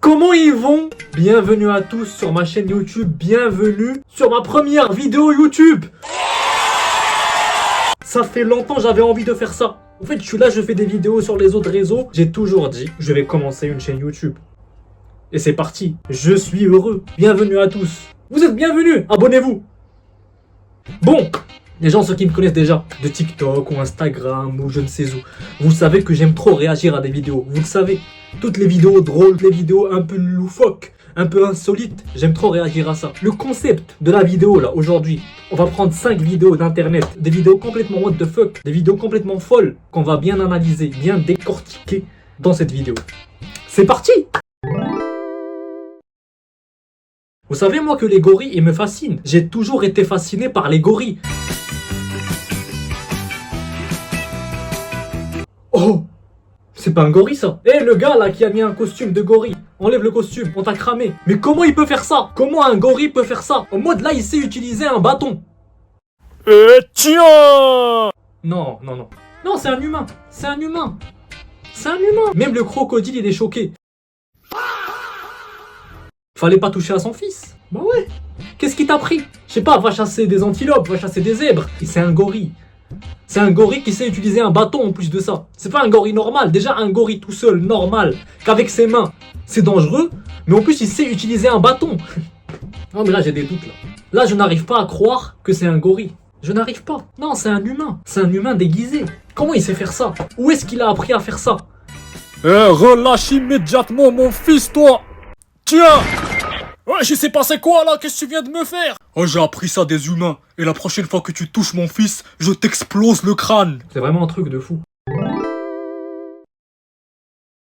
Comment ils vont? Bienvenue à tous sur ma chaîne YouTube, bienvenue sur ma première vidéo YouTube. Ça fait longtemps que j'avais envie de faire ça. En fait, je suis là, je fais des vidéos sur les autres réseaux. J'ai toujours dit, je vais commencer une chaîne YouTube. Et c'est parti, je suis heureux. Bienvenue à tous. Vous êtes bienvenus, abonnez-vous. Bon, les gens, ceux qui me connaissent déjà, de TikTok ou Instagram ou je ne sais où, vous savez que j'aime trop réagir à des vidéos, vous le savez. Toutes les vidéos drôles, les vidéos un peu loufoques, un peu insolites, j'aime trop réagir à ça. Le concept de la vidéo là, aujourd'hui, on va prendre 5 vidéos d'internet, des vidéos complètement what the fuck, des vidéos complètement folles, qu'on va bien analyser, bien décortiquer dans cette vidéo. C'est parti! Vous savez moi que les gorilles, ils me fascinent. J'ai toujours été fasciné par les gorilles. Oh! C'est pas un gorille ça. Eh le gars là qui a mis un costume de gorille, enlève le costume, on t'a cramé. Mais comment il peut faire ça? Comment un gorille peut faire ça? En mode là il sait utiliser un bâton. Tiens! Non, non, non. Non, c'est un humain. C'est un humain. C'est un humain. Même le crocodile il est choqué. Fallait pas toucher à son fils. Bah ouais. Qu'est-ce qui t'a pris? Je sais pas, va chasser des antilopes, va chasser des zèbres. Et c'est un gorille. C'est un gorille qui sait utiliser un bâton en plus de ça. C'est pas un gorille normal. Déjà un gorille tout seul, normal, qu'avec ses mains, c'est dangereux. Mais en plus il sait utiliser un bâton. Non mais là j'ai des doutes là. Là je n'arrive pas à croire que c'est un gorille. Je n'arrive pas. Non, c'est un humain. C'est un humain déguisé. Comment il sait faire ça? Où est-ce qu'il a appris à faire ça? Relâche immédiatement mon fils, toi! Tiens! Ouais, je sais passé quoi là? Qu'est-ce que tu viens de me faire? Oh, j'ai appris ça des humains. Et la prochaine fois que tu touches mon fils, je t'explose le crâne. C'est vraiment un truc de fou.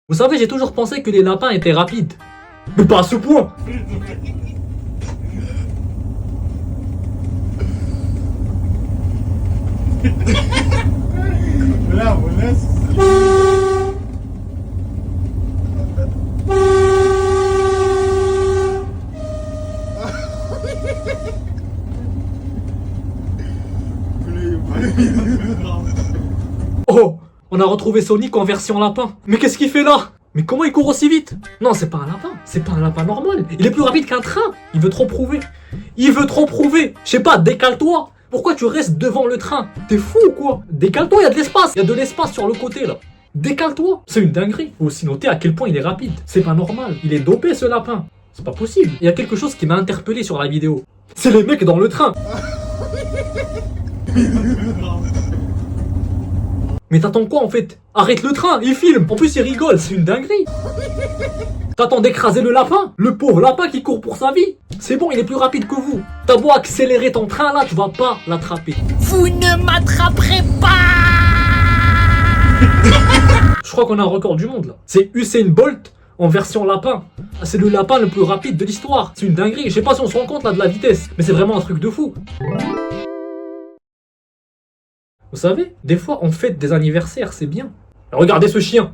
Vous savez, j'ai toujours pensé que les lapins étaient rapides. Mais pas à ce point. Là, on laisse. Oh, on a retrouvé Sonic en version lapin. Mais qu'est-ce qu'il fait là? Mais comment il court aussi vite? Non, c'est pas un lapin. C'est pas un lapin normal. Il est plus rapide qu'un train. Il veut trop prouver. Il veut trop prouver. Je sais pas, décale-toi. Pourquoi tu restes devant le train? T'es fou ou quoi? Décale-toi, il y a de l'espace. Il y a de l'espace sur le côté là. Décale-toi. C'est une dinguerie. Faut aussi noter à quel point il est rapide. C'est pas normal. Il est dopé ce lapin. C'est pas possible. Il y a quelque chose qui m'a interpellé sur la vidéo. C'est les mecs dans le train. Mais t'attends quoi en fait? Arrête le train, il filme. En plus il rigole, c'est une dinguerie. T'attends d'écraser le lapin? Le pauvre lapin qui court pour sa vie. C'est bon, il est plus rapide que vous. T'as beau accélérer ton train là, tu vas pas l'attraper. Vous ne m'attraperez pas. Je crois qu'on a un record du monde là. C'est Usain Bolt en version lapin. C'est le lapin le plus rapide de l'histoire. C'est une dinguerie. Je sais pas si on se rend compte là de la vitesse, mais c'est vraiment un truc de fou. Vous savez, des fois on fête des anniversaires, c'est bien. Regardez ce chien.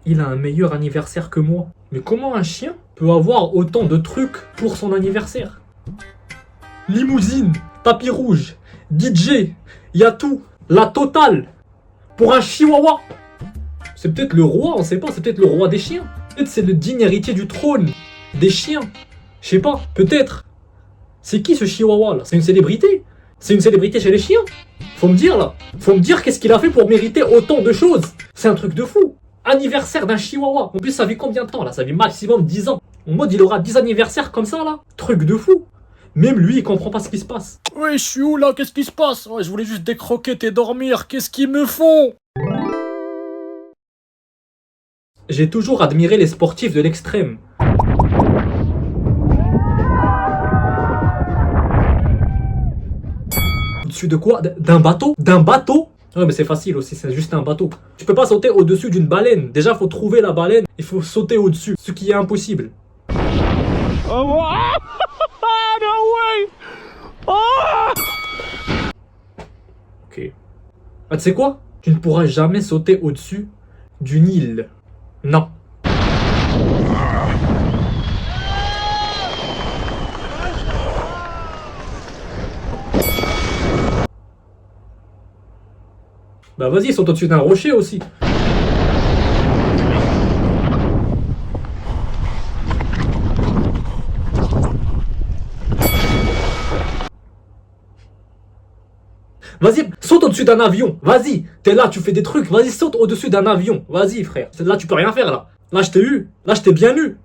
Il a un meilleur anniversaire que moi. Mais comment un chien peut avoir autant de trucs pour son anniversaire? Limousine, tapis rouge, DJ, il y a tout. La totale. Pour un chihuahua. C'est peut-être le roi, on sait pas, c'est peut-être le roi des chiens. Peut-être c'est le digne héritier du trône des chiens. Je sais pas, peut-être. C'est qui ce chihuahua là? C'est une célébrité? C'est une célébrité chez les chiens? Faut me dire là. Faut me dire qu'est-ce qu'il a fait pour mériter autant de choses. C'est un truc de fou. Anniversaire d'un chihuahua. En plus ça vit combien de temps là? Ça vit maximum 10 ans. En mode il aura 10 anniversaires comme ça là. Truc de fou. Même lui, il comprend pas ce qui se passe. Ouais, je suis où là? Qu'est-ce qui se passe? Ouais, je voulais juste décroquer et dormir. Qu'est-ce qu'ils me font? J'ai toujours admiré les sportifs de l'extrême. Au-dessus de quoi? D'un bateau? D'un bateau? Ouais, mais c'est facile aussi, c'est juste un bateau. Tu peux pas sauter au-dessus d'une baleine. Déjà, faut trouver la baleine, il faut sauter au-dessus, ce qui est impossible. Oh, no way! Oh! Ok. Ah, tu sais quoi? Tu ne pourras jamais sauter au-dessus d'une île. Non. Bah vas-y, saute au-dessus d'un rocher aussi. Vas-y, saute au-dessus d'un avion. Vas-y, t'es là, tu fais des trucs. Vas-y, saute au-dessus d'un avion. Vas-y, frère. Là, tu peux rien faire, là. Là, je t'ai eu. Là, je t'ai bien eu.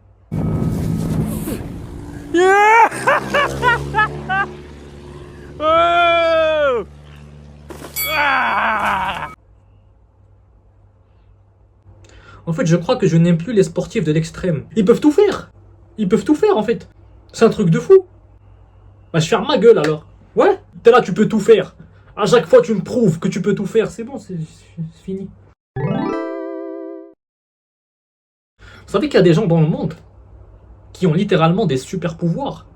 En fait, je crois que je n'aime plus les sportifs de l'extrême. Ils peuvent tout faire. Ils peuvent tout faire, en fait. C'est un truc de fou. Bah, je ferme ma gueule, alors. Ouais, t'es là, tu peux tout faire. À chaque fois, tu me prouves que tu peux tout faire. C'est bon, c'est fini. Vous savez qu'il y a des gens dans le monde qui ont littéralement des super pouvoirs.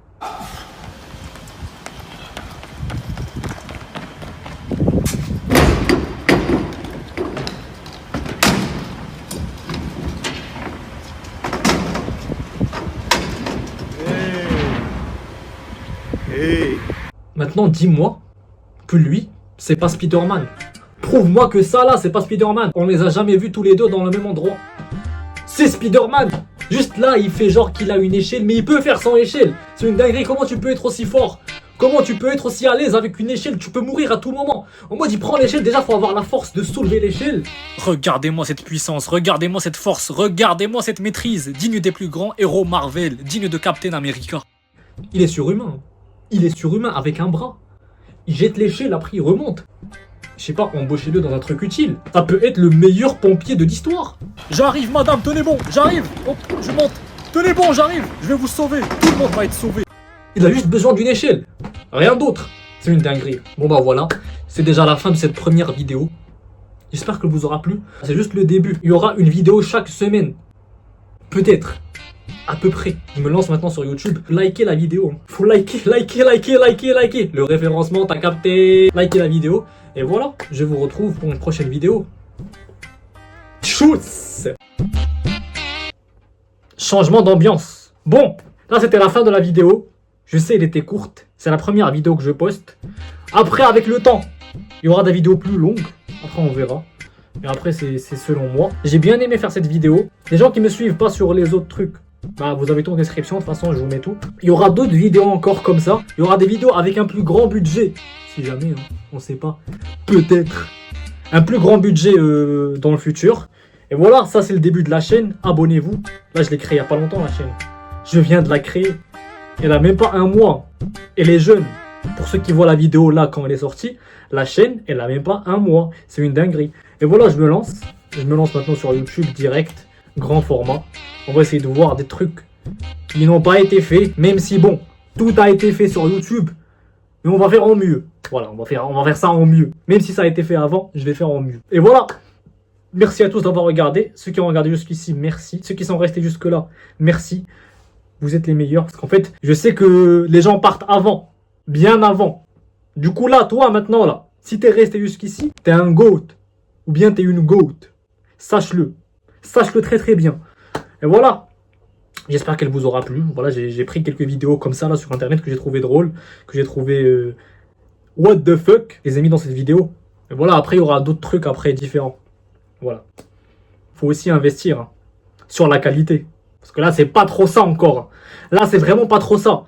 Maintenant, dis-moi que lui, c'est pas Spider-Man. Prouve-moi que ça là, c'est pas Spider-Man. On les a jamais vus tous les deux dans le même endroit. C'est Spider-Man. Juste là, il fait genre qu'il a une échelle, mais il peut faire sans échelle. C'est une dinguerie. Comment tu peux être aussi fort? Comment tu peux être aussi à l'aise avec une échelle? Tu peux mourir à tout moment. En mode, il prend l'échelle, déjà, faut avoir la force de soulever l'échelle. Regardez-moi cette puissance, regardez-moi cette force, regardez-moi cette maîtrise, digne des plus grands héros Marvel, digne de Captain America. Il est surhumain. Il est surhumain avec un bras. Il jette l'échelle, après il remonte. Je sais pas, embauchez-le dans un truc utile. Ça peut être le meilleur pompier de l'histoire. J'arrive madame, tenez bon, j'arrive. Hop, je monte. Tenez bon, j'arrive, je vais vous sauver. Tout le monde va être sauvé. Il a juste besoin d'une échelle. Rien d'autre. C'est une dinguerie. Bon bah voilà, c'est déjà la fin de cette première vidéo. J'espère que vous aura plu. C'est juste le début. Il y aura une vidéo chaque semaine. Peut-être. À peu près. Je me lance maintenant sur YouTube. Likez la vidéo. Faut liker. Le référencement, t'as capté. Likez la vidéo. Et voilà, je vous retrouve pour une prochaine vidéo. Tchuss. Changement d'ambiance. Bon, là c'était la fin de la vidéo. Je sais, elle était courte. C'est la première vidéo que je poste. Après, avec le temps, il y aura des vidéos plus longues. Après, on verra. Mais après, c'est selon moi. J'ai bien aimé faire cette vidéo. Les gens qui me suivent pas sur les autres trucs, bah, vous avez tout en description, de toute façon je vous mets tout. Il y aura d'autres vidéos encore comme ça. Il y aura des vidéos avec un plus grand budget. Si jamais, hein, on sait pas. Peut-être. Un plus grand budget dans le futur. Et voilà, ça c'est le début de la chaîne. Abonnez-vous. Là je l'ai créé il y a pas longtemps la chaîne. Je viens de la créer. Elle a même pas un mois. Elle est jeune. Pour ceux qui voient la vidéo là quand elle est sortie, la chaîne elle a même pas un mois. C'est une dinguerie. Et voilà, je me lance. Je me lance maintenant sur YouTube direct. Grand format. On va essayer de voir des trucs qui n'ont pas été faits, même si bon, tout a été fait sur YouTube, mais on va faire en mieux. Voilà, on va faire ça en mieux. Même si ça a été fait avant, je vais faire en mieux. Et voilà. Merci à tous d'avoir regardé. Ceux qui ont regardé jusqu'ici, merci. Ceux qui sont restés jusque là, merci. Vous êtes les meilleurs. Parce qu'en fait, je sais que les gens partent avant, bien avant. Du coup là, toi maintenant là, si t'es resté jusqu'ici, t'es un GOAT. Ou bien t'es une GOAT. Sache-le. Sache-le très très bien. Et voilà. J'espère qu'elle vous aura plu. Voilà, j'ai pris quelques vidéos comme ça là sur internet que j'ai trouvé drôles, que j'ai trouvé what the fuck. Je les ai mis dans cette vidéo. Et voilà, après il y aura d'autres trucs après différents. Voilà. Faut aussi investir hein, sur la qualité. Parce que là, c'est pas trop ça encore. Là, c'est vraiment pas trop ça.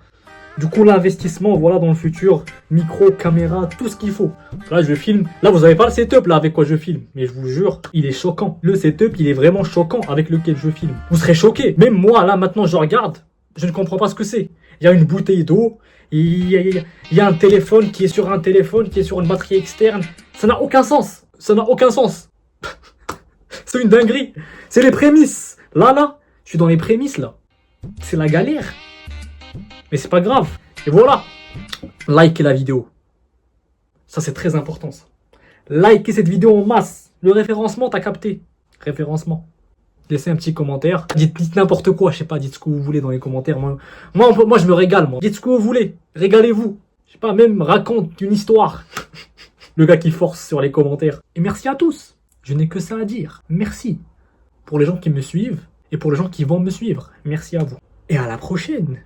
Du coup, l'investissement, voilà, dans le futur, micro, caméra, tout ce qu'il faut. Là, je filme. Là, vous avez pas le setup, là, avec quoi je filme. Mais je vous jure, il est choquant. Le setup, il est vraiment choquant avec lequel je filme. Vous serez choqués. Même moi, là, maintenant, je regarde. Je ne comprends pas ce que c'est. Il y a une bouteille d'eau. Il y a un téléphone qui est sur un téléphone, qui est sur une batterie externe. Ça n'a aucun sens. Ça n'a aucun sens. C'est une dinguerie. C'est les prémices. Là, je suis dans les prémices, là. C'est la galère. Mais c'est pas grave. Et voilà. Likez la vidéo. Ça, c'est très important, ça. Likez cette vidéo en masse. Le référencement, t'as capté. Référencement. Laissez un petit commentaire. Dites n'importe quoi. Je sais pas, dites ce que vous voulez dans les commentaires. Moi, je me régale, moi. Dites ce que vous voulez. Régalez-vous. Je sais pas, même raconte une histoire. Le gars qui force sur les commentaires. Et merci à tous. Je n'ai que ça à dire. Merci. pour les gens qui me suivent et pour les gens qui vont me suivre. Merci à vous. Et à la prochaine.